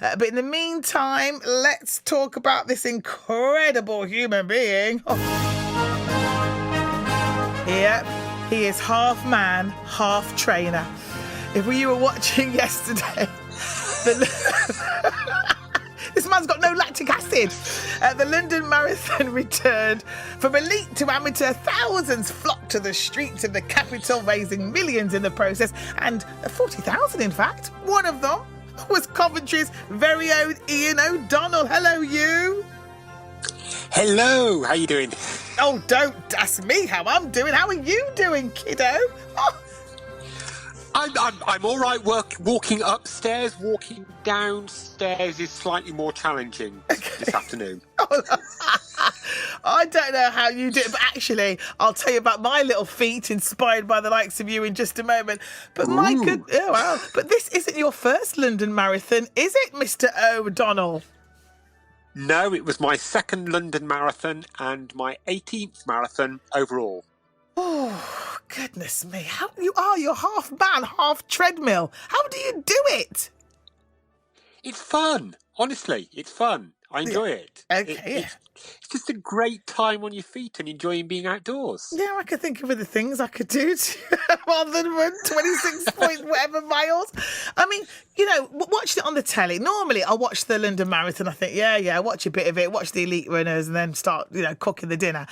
But in the meantime, let's talk about this incredible human being. Yep, he is half man, half trainer. If you were watching yesterday, this man's got no lactic acid. The London Marathon returned. From elite to amateur, thousands flocked to the streets of the capital, raising millions in the process, and 40,000 in fact. One of them was Coventry's very own Ian O'Donnell. Hello, you. Hello, how you doing? Oh, don't ask me how I'm doing. How are you doing, kiddo? Oh. I'm all right. Walking upstairs, walking downstairs is slightly more challenging this afternoon. I don't know how you do it, but actually, I'll tell you about my little feat inspired by the likes of you in just a moment. But but this isn't your first London Marathon, is it, Mr. O'Donnell? No, it was my second London Marathon and my 18th marathon overall. Oh, goodness me. You're half man, half treadmill. How do you do it? It's fun. Honestly, it's fun. I enjoy it. Okay. It's just a great time on your feet and enjoying being outdoors. Yeah, I could think of other things I could do rather than run 26 point whatever miles. I mean, watched it on the telly. Normally, I'll watch the London Marathon. I think, watch a bit of it, watch the elite runners and then start, cooking the dinner.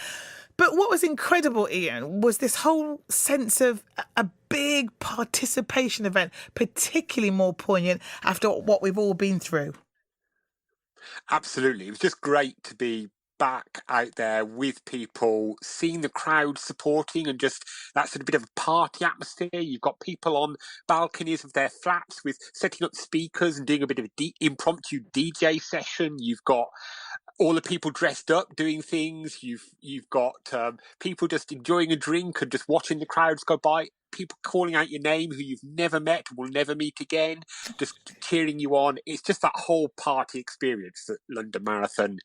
But what was incredible, Ian, was this whole sense of a big participation event, particularly more poignant after what we've all been through. Absolutely. It was just great to be back out there with people, seeing the crowd supporting and just that sort of bit of a party atmosphere. You've got people on balconies of their flats with setting up speakers and doing a bit of impromptu DJ session. You've got all the people dressed up doing things. You've got people just enjoying a drink and just watching the crowds go by. People calling out your name who you've never met, will never meet again, just cheering you on. It's just that whole party experience that London Marathon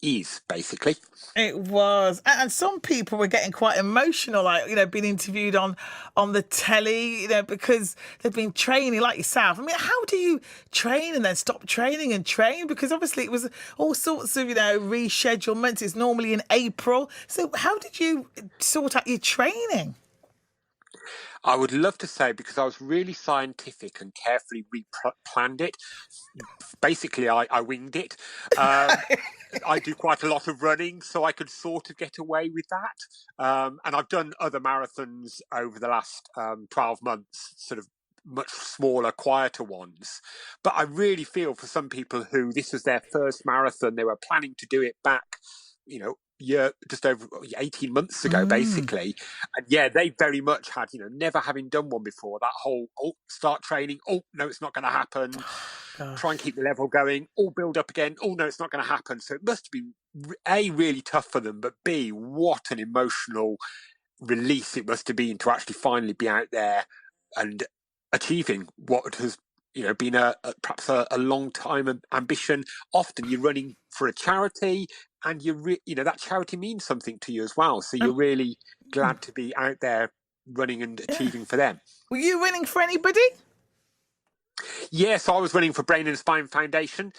is, basically. It was. And some people were getting quite emotional, like, being interviewed on the telly, because they've been training like yourself. I mean, how do you train and then stop training and train? Because obviously it was all sorts of, reschedulements. It's normally in April. So how did you sort out your training? I would love to say, because I was really scientific and carefully planned it. Basically, I winged it. I do quite a lot of running, so I could sort of get away with that. And I've done other marathons over the last 12 months, sort of much smaller, quieter ones. But I really feel for some people who this was their first marathon, they were planning to do it back, just over 18 months ago, basically. And they very much had, never having done one before, that whole, start training. Oh, no, it's not going to happen. Try and keep the level going. Build up again. Oh, no, it's not going to happen. So it must have been, A, really tough for them, but B, what an emotional release it must have been to actually finally be out there and achieving what has been perhaps a long time ambition. Often you're running for a charity, and that charity means something to you as well. So you're really glad to be out there running and achieving for them. Were you running for anybody? Yes, I was running for Brain and Spine Foundation,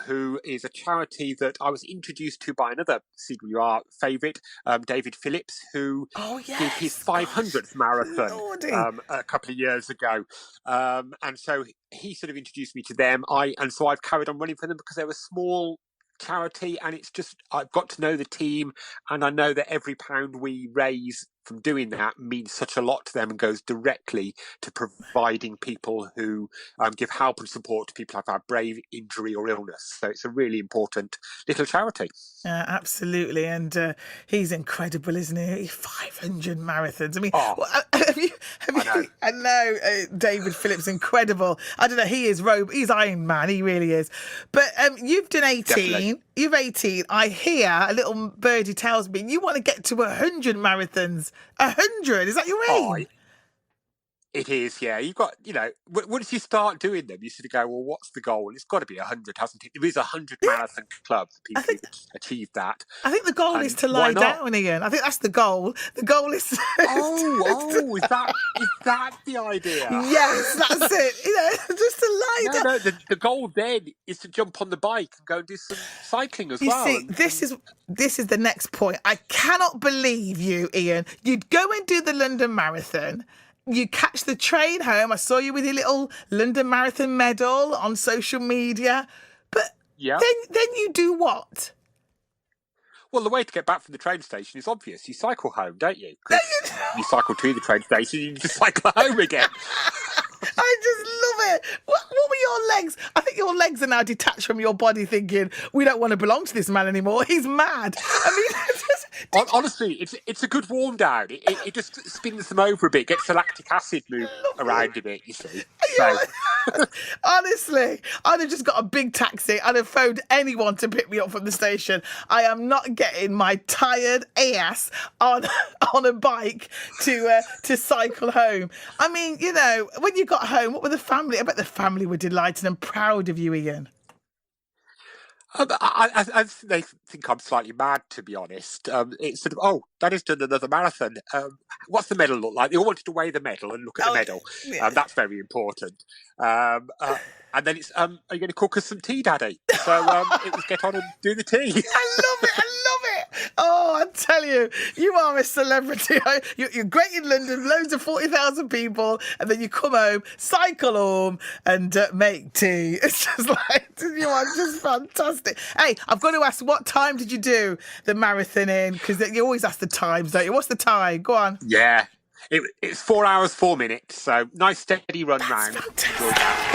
who is a charity that I was introduced to by another CWR favourite, David Phillips, who did his 500th marathon a couple of years ago. And so he sort of introduced me to them. So I've carried on running for them because they're a small charity, and it's just, I've got to know the team, and I know that every pound we raise from doing that means such a lot to them and goes directly to providing people who give help and support to people who've had brain injury or illness. So it's a really important little charity. Absolutely. And he's incredible, isn't he? 500 marathons. I mean, I know David Phillips, incredible. I don't know, he's Iron Man, he really is. But you've done 18. Definitely. You've 18. I hear a little birdie tells me you want to get to 100 marathons. 100, is that your aim? It is, yeah. You've got, once you start doing them, you sort of go, well, what's the goal? It's got to be 100, hasn't it? There is 100 Yeah, marathon clubs, I people think who've achieved that. I think the goal is And to why lie not? down, Ian. I think that's the goal. The goal is Is that the idea? yes, that's it. Just to lie No, down. no. The goal then is to jump on the bike and go and do some cycling as You well. see, this is the next point. I cannot believe you, Ian. You'd go and do the London Marathon. You catch the train home. I saw you with your little London Marathon medal on social media. But Yeah. then you do what? Well, the way to get back from the train station is obvious. You cycle home, don't you? Because you cycle to the train station, you just cycle home again. I just love it. What were your legs? I think your legs are now detached from your body, thinking we don't want to belong to this man anymore. He's mad. I mean, honestly, it's a good warm down. It just spins them over a bit, gets the lactic acid moving around a bit. You see. So. Honestly, I'd have just got a big taxi. I'd have phoned anyone to pick me up from the station. I am not getting my tired ass on a bike to cycle home. I mean, when you got home, what were the family? I bet the family were delighted and proud of you, Ian. They think I'm slightly mad, to be honest. It's sort of, that has done another marathon. What's the medal look like? They all wanted to weigh the medal and look at the medal. Yeah. That's very important. And then it's, are you going to cook us some tea, Daddy? So it was get on and do the tea. I love it. Oh, I tell you, you are a celebrity. You're great in London, loads of 40,000 people, and then you come home, cycle home, and make tea. It's just like, you are just fantastic. Hey, I've got to ask, what time did you do the marathon in? Because you always ask the times, don't you? What's the time? Go on. Yeah, it's 4 hours, 4 minutes. So nice steady run round. Fantastic.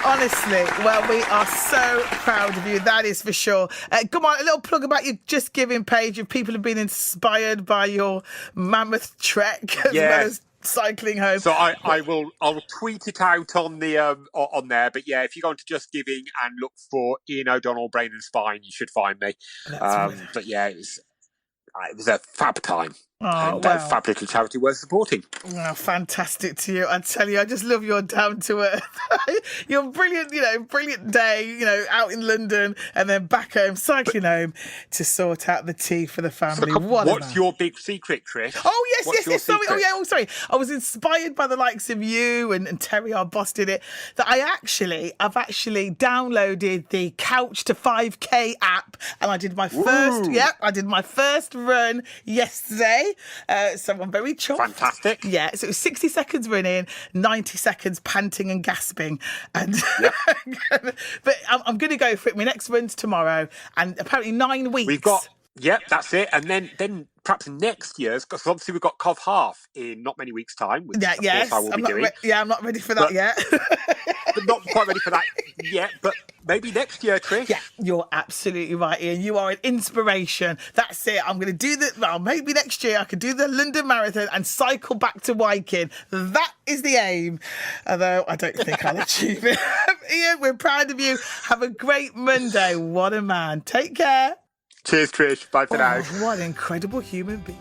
Honestly, well, we are so proud of you. That is for sure. Come on, a little plug about your Just Giving page. If people have been inspired by your mammoth trek as well as cycling home. So I'll tweet it out on the on there. But yeah, if you go on to Just Giving and look for Ian O'Donnell Brain and Spine, you should find me. But yeah, it was a fab time. And a fab little charity worth supporting. Oh, fantastic to you. I tell you, I just love your down to earth. You're brilliant, brilliant day, out in London and then back home, cycling home to sort out the tea for the family. What's your big secret, Trish? Oh, yes. Sorry. I was inspired by the likes of you and Terry, our boss, did it. That I've actually downloaded the Couch to 5K app and I did my first run yesterday. So I'm very chuffed. Fantastic. Yeah, so it was 60 seconds running, 90 seconds panting and gasping. And but I'm going to go for it. My next run's tomorrow, and apparently 9 weeks. We've got, that's it. And then perhaps next year's, because obviously we've got Cov Half in not many weeks' time, which of course I will be doing. I'm not ready for that yet. But not quite ready for that yet, but maybe next year, Trish. Yeah, you're absolutely right, Ian. You are an inspiration. That's it. I'm going to do maybe next year I could do the London Marathon and cycle back to Wyking. That is the aim. Although I don't think I'll achieve it. Ian, we're proud of you. Have a great Monday. What a man. Take care. Cheers, Trish. Bye for now. What an incredible human being.